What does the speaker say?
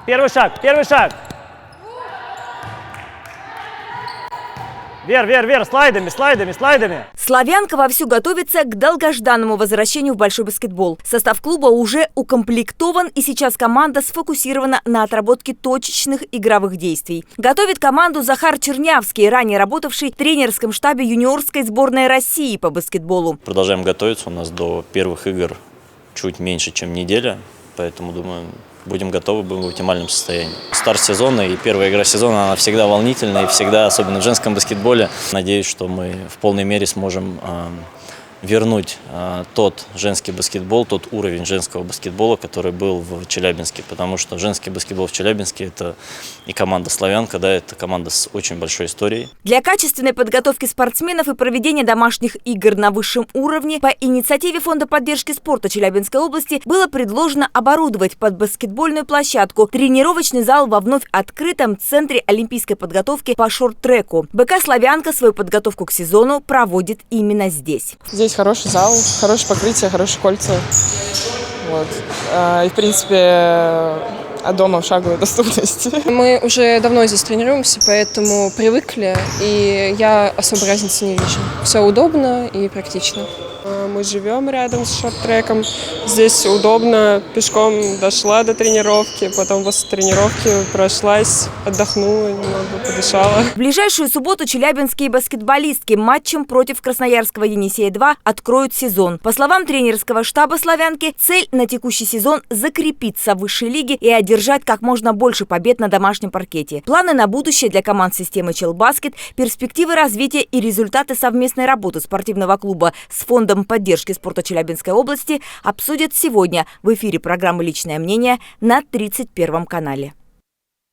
Первый шаг, первый шаг. Вверх, слайдами. Славянка вовсю готовится к долгожданному возвращению в большой баскетбол. Состав клуба уже укомплектован, и сейчас команда сфокусирована на отработке точечных игровых действий. Готовит команду Захар Чернявский, ранее работавший в тренерском штабе юниорской сборной России по баскетболу. Продолжаем готовиться. У нас до первых игр чуть меньше, чем неделя, поэтому, думаю, будем готовы, будем в оптимальном состоянии. Старт сезона и первая игра сезона, она всегда волнительная и всегда, особенно в женском баскетболе. Надеюсь, что мы в полной мере сможем вернуть тот женский баскетбол, тот уровень женского баскетбола, который был в Челябинске. Потому что женский баскетбол в Челябинске – это и команда «Славянка», да, это команда с очень большой историей. Для качественной подготовки спортсменов и проведения домашних игр на высшем уровне по инициативе Фонда поддержки спорта Челябинской области было предложено оборудовать под баскетбольную площадку тренировочный зал во вновь открытом центре олимпийской подготовки по шорт-треку. БК «Славянка» свою подготовку к сезону проводит именно здесь. Здесь хороший зал, хорошее покрытие, хорошие кольца. Вот. И, в принципе, от дома в шаговой доступности. Мы уже давно здесь тренируемся, поэтому привыкли, и я особой разницы не вижу. Все удобно и практично. Мы живем рядом с шорт-треком. Здесь удобно. Пешком дошла до тренировки, потом после тренировки прошлась, отдохнула немного, подышала. В ближайшую субботу челябинские баскетболистки матчем против красноярского «Енисея-2» откроют сезон. По словам тренерского штаба «Славянки», цель на текущий сезон – закрепиться в высшей лиге и одержать как можно больше побед на домашнем паркете. Планы на будущее для команд системы «Челбаскет», перспективы развития и результаты совместной работы спортивного клуба с Фондом поддержки спорта Челябинской области обсудят сегодня в эфире программы «Личное мнение» на 31 канале.